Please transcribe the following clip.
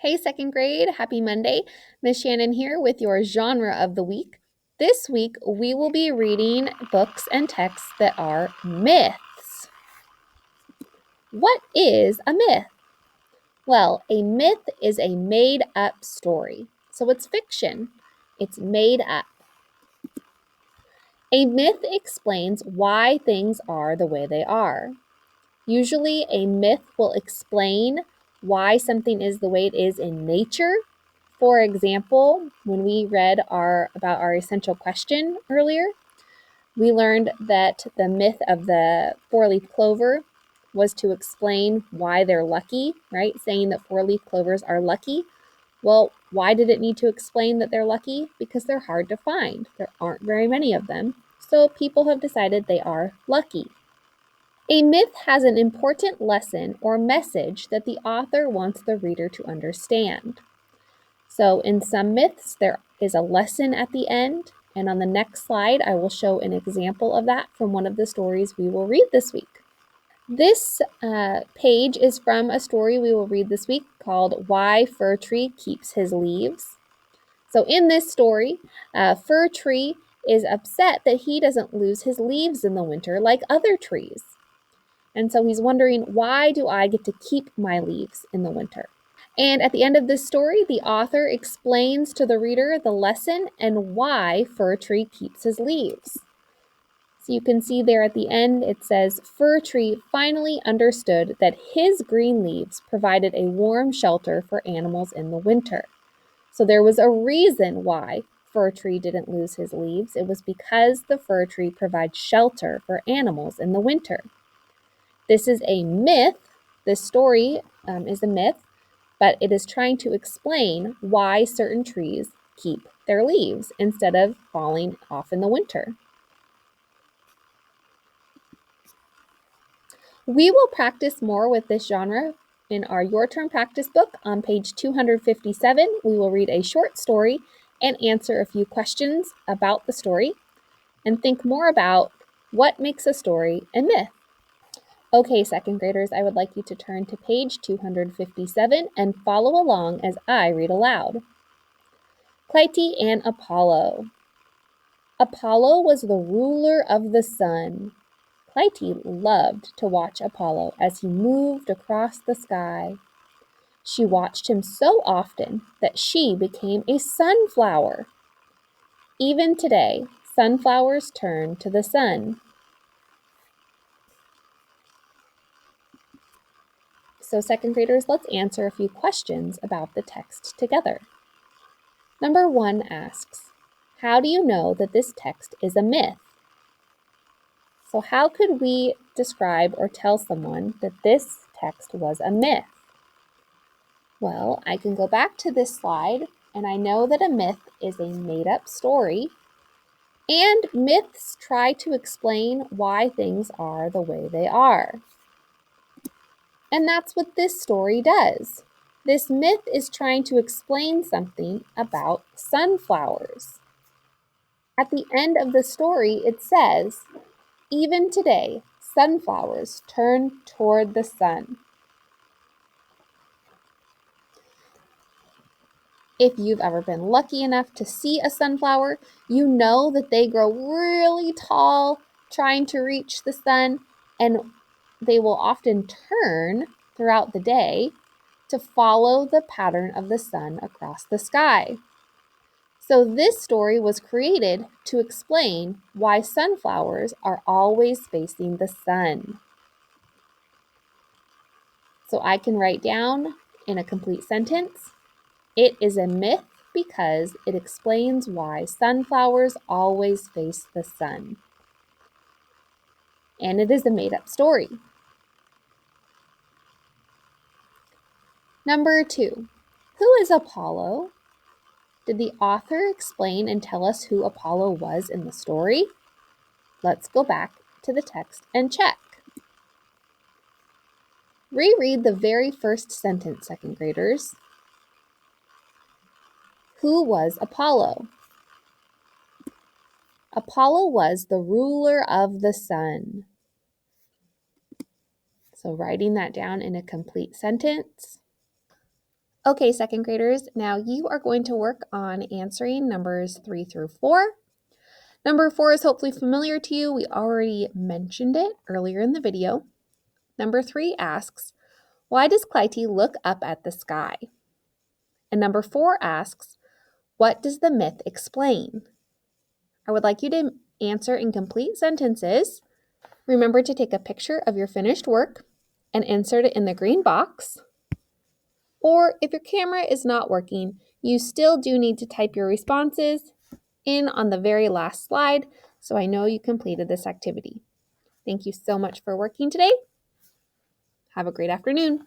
Hey, second grade, happy Monday. Miss Shannon here with your genre of the week. This week, we will be reading books and texts that are myths. What is a myth? Well, a myth is a made-up story. So it's fiction. It's made up. A myth explains why things are the way they are. Usually, a myth will explain why something is the way it is in nature. For example, when we read about our essential question earlier, we learned that the myth of the four-leaf clover was to explain why they're lucky, right? Saying that four-leaf clovers are lucky. Well, why did it need to explain that they're lucky? Because they're hard to find. There aren't very many of them. So people have decided they are lucky. A myth has an important lesson or message that the author wants the reader to understand. So in some myths, there is a lesson at the end, and on the next slide, I will show an example of that from one of the stories we will read this week. This page is from a story we will read this week called Why Fir Tree Keeps His Leaves. So in this story, Fir Tree is upset that he doesn't lose his leaves in the winter like other trees. And so he's wondering, why do I get to keep my leaves in the winter? And at the end of this story, the author explains to the reader the lesson and why Fir Tree keeps his leaves. So you can see there at the end, it says, Fir Tree finally understood that his green leaves provided a warm shelter for animals in the winter. So there was a reason why Fir Tree didn't lose his leaves. It was because the fir tree provides shelter for animals in the winter. This is a myth. This story is a myth, but it is trying to explain why certain trees keep their leaves instead of falling off in the winter. We will practice more with this genre in our Your Turn practice book on page 257. We will read a short story and answer a few questions about the story and think more about what makes a story a myth. Okay, second graders, I would like you to turn to page 257 and follow along as I read aloud. Clytie and Apollo. Apollo was the ruler of the sun. Clytie loved to watch Apollo as he moved across the sky. She watched him so often that she became a sunflower. Even today, sunflowers turn to the sun. So second graders, let's answer a few questions about the text together. Number 1 asks, how do you know that this text is a myth? So how could we describe or tell someone that this text was a myth? Well, I can go back to this slide, and I know that a myth is a made-up story, and myths try to explain why things are the way they are. And that's what this story does. This myth is trying to explain something about sunflowers. At the end of the story, it says, even today, sunflowers turn toward the sun. If you've ever been lucky enough to see a sunflower, you know that they grow really tall trying to reach the sun, and they will often turn throughout the day to follow the pattern of the sun across the sky. So this story was created to explain why sunflowers are always facing the sun. So I can write down in a complete sentence, it is a myth because it explains why sunflowers always face the sun. And it is a made-up story. Number 2, who is Apollo? Did the author explain and tell us who Apollo was in the story? Let's go back to the text and check. Reread the very first sentence, second graders. Who was Apollo? Apollo was the ruler of the sun. So writing that down in a complete sentence. Okay, second graders, now you are going to work on answering numbers 3 through 4. Number 4 is hopefully familiar to you. We already mentioned it earlier in the video. Number 3 asks, why does Clytie look up at the sky? And number 4 asks, what does the myth explain? I would like you to answer in complete sentences. Remember to take a picture of your finished work and insert it in the green box. Or if your camera is not working, you still do need to type your responses in on the very last slide so I know you completed this activity. Thank you so much for working today. Have a great afternoon.